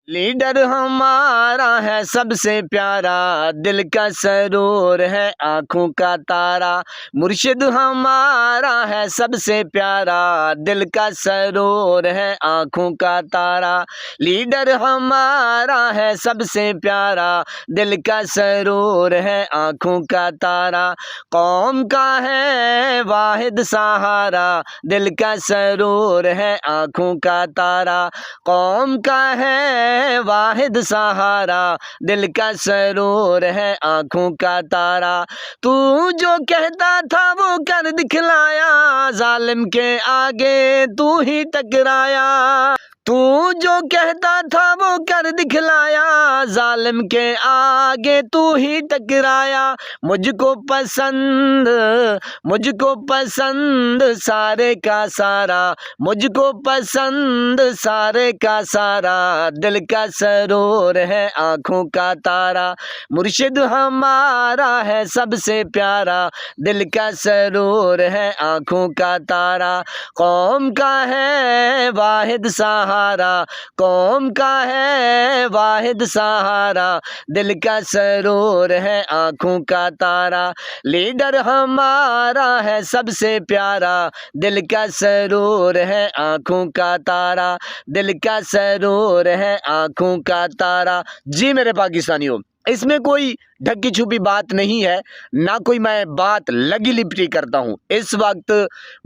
Leader हमारा है सबसे प्यारा, दिल का सरूर है आँखों का तारा। मुर्शिद हमारा है सबसे प्यारा, दिल का सरूर है आँखों का तारा। लीडर हमारा है सबसे प्यारा, दिल का सरूर है आँखों का तारा। कौम का है वाहिद सहारा, दिल का सरूर है आँखों का तारा। कौम का है वाहिद सहारा, दिल का सरूर है आँखों का तारा। तू जो कहता था वो कर दिखलाया, जालिम के आगे तू ही टकराया। तू जो कहता था वो कर दिखलाया, जालिम के आगे तू ही टकराया। मुझको पसंद सारे का सारा, मुझको पसंद सारे का सारा। दिल का सरूर है आँखों का तारा। मुर्शिद हमारा है सबसे प्यारा, दिल का सरूर है आँखों का तारा। कौम का है वाहिद सहारा, कौम का है वाहिद सहारा, दिल का सरूर है आँखों का तारा। लीडर हमारा है सबसे प्यारा, दिल का सरूर है आँखों का तारा। दिल का सरूर है आँखों का तारा। जी मेरे पाकिस्तानियों, इसमें कोई ढकी छुपी बात नहीं है, ना कोई मैं बात लगी लिपटी करता हूँ। इस वक्त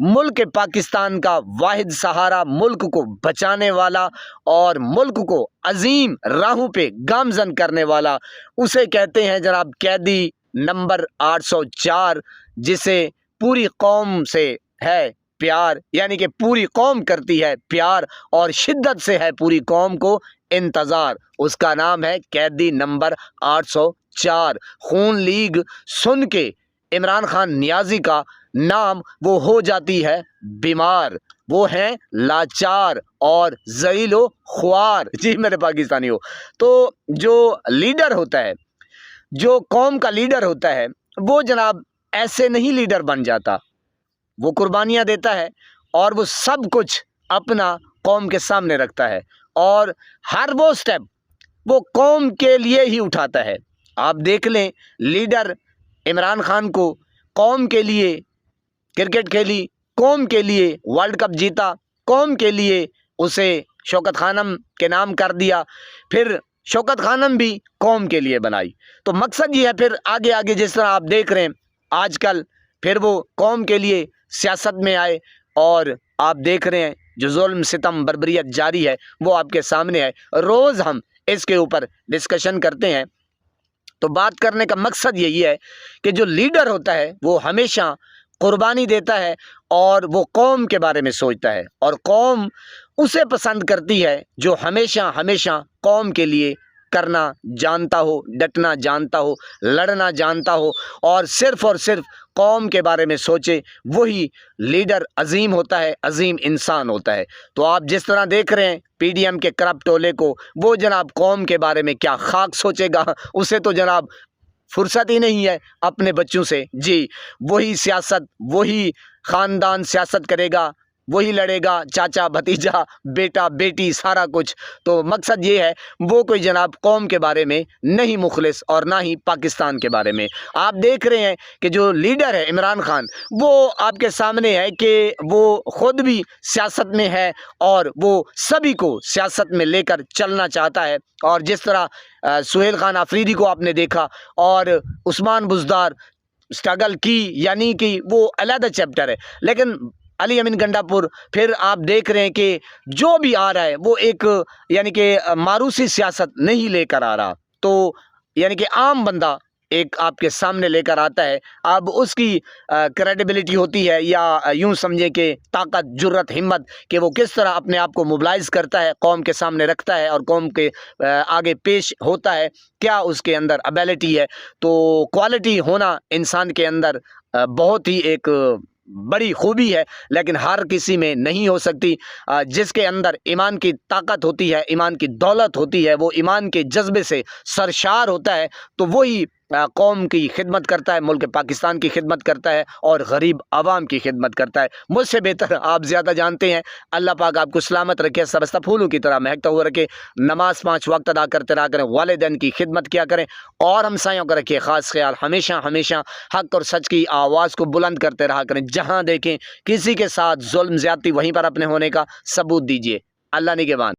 मुल्क पाकिस्तान का वाहिद सहारा, मुल्क को बचाने वाला और मुल्क को अजीम राहों पे गामजन करने वाला, उसे कहते हैं जनाब कैदी नंबर 804, जिसे पूरी कौम से है प्यार, यानी कि पूरी कौम करती है प्यार और शिद्दत से है पूरी कौम को इंतज़ार। उसका नाम है कैदी नंबर 804। खून लीग सुन के इमरान खान नियाजी का नाम वो हो जाती है बीमार, वो हैं लाचार और ज़लीलो ख्वार। जी मेरे पाकिस्तानियों, तो जो लीडर होता है, जो कौम का लीडर होता है, वो जनाब ऐसे नहीं लीडर बन जाता। वो कुर्बानियाँ देता है और वो सब कुछ अपना कौम के सामने रखता है और हर वो स्टेप वो कौम के लिए ही उठाता है। आप देख लें, लीडर इमरान खान को कौम के लिए क्रिकेट खेली, कौम के लिए वर्ल्ड कप जीता, कौम के लिए उसे शौकत खानम के नाम कर दिया, फिर शौकत खानम भी कौम के लिए बनाई। तो मकसद ये है, फिर आगे आगे जिस तरह आप देख रहे हैं आजकल, फिर वो कौम के लिए सियासत में आए और आप देख रहे हैं जो जुल्म सितम बर्बरियत जारी है वो आपके सामने है। रोज़ हम इसके ऊपर डिस्कशन करते हैं। तो बात करने का मकसद यही है कि जो लीडर होता है वो हमेशा कुर्बानी देता है और वो कौम के बारे में सोचता है और कौम उसे पसंद करती है जो हमेशा हमेशा कौम के लिए करना जानता हो, डटना जानता हो, लड़ना जानता हो और सिर्फ कौम के बारे में सोचे। वही लीडर अजीम होता है, अजीम इंसान होता है। तो आप जिस तरह देख रहे हैं पीडीएम के करप्ट टोले को, वो जनाब कौम के बारे में क्या खाक सोचेगा, उसे तो जनाब फुर्सत ही नहीं है अपने बच्चों से। जी, वही सियासत, वही ख़ानदान सियासत करेगा, वही लड़ेगा, चाचा भतीजा बेटा बेटी सारा कुछ। तो मकसद ये है, वो कोई जनाब कौम के बारे में नहीं मुखलिस और ना ही पाकिस्तान के बारे में। आप देख रहे हैं कि जो लीडर है इमरान खान, वो आपके सामने है कि वो ख़ुद भी सियासत में है और वो सभी को सियासत में लेकर चलना चाहता है। और जिस तरह सुहेल खान आफरीदी को आपने देखा और उस्मान बुज़दार स्ट्रगल की, यानी कि वो अलग चैप्टर है, लेकिन अली अमीन गंडापुर, फिर आप देख रहे हैं कि जो भी आ रहा है वो एक यानी कि मारूसी सियासत नहीं लेकर आ रहा। तो यानी कि आम बंदा एक आपके सामने लेकर आता है। अब उसकी क्रेडिबिलिटी होती है, या यूं समझे कि ताकत, जुर्रत, हिम्मत, कि वो किस तरह अपने आप को मोबिलाइज़ करता है, कौम के सामने रखता है और कौम के आगे पेश होता है, क्या उसके अंदर एबिलिटी है। तो क्वालिटी होना इंसान के अंदर बहुत ही एक बड़ी खूबी है, लेकिन हर किसी में नहीं हो सकती। जिसके अंदर ईमान की ताकत होती है, ईमान की दौलत होती है, वो ईमान के जज्बे से सरशार होता है, तो वही कौम की खिदमत करता है, मुल्क पाकिस्तान की खिदमत करता है और गरीब आवाम की खिदमत करता है। मुझसे बेहतर आप ज़्यादा जानते हैं। अल्लाह पाक आपको सलामत रखे, सबस्ता फूलों की तरह महकता हुआ रखे। नमाज 5 वक्त अदा करते रहा करें, वालिदैन की खिदमत किया करें और हमसायों का रखिए ख़ास ख्याल। हमेशा हमेशा हक़ और सच की आवाज़ को बुलंद करते रहा करें। जहाँ देखें किसी के साथ जुल्म ज़्यादती, वहीं पर अपने होने का सबूत दीजिए। अल्लाह निगहबान।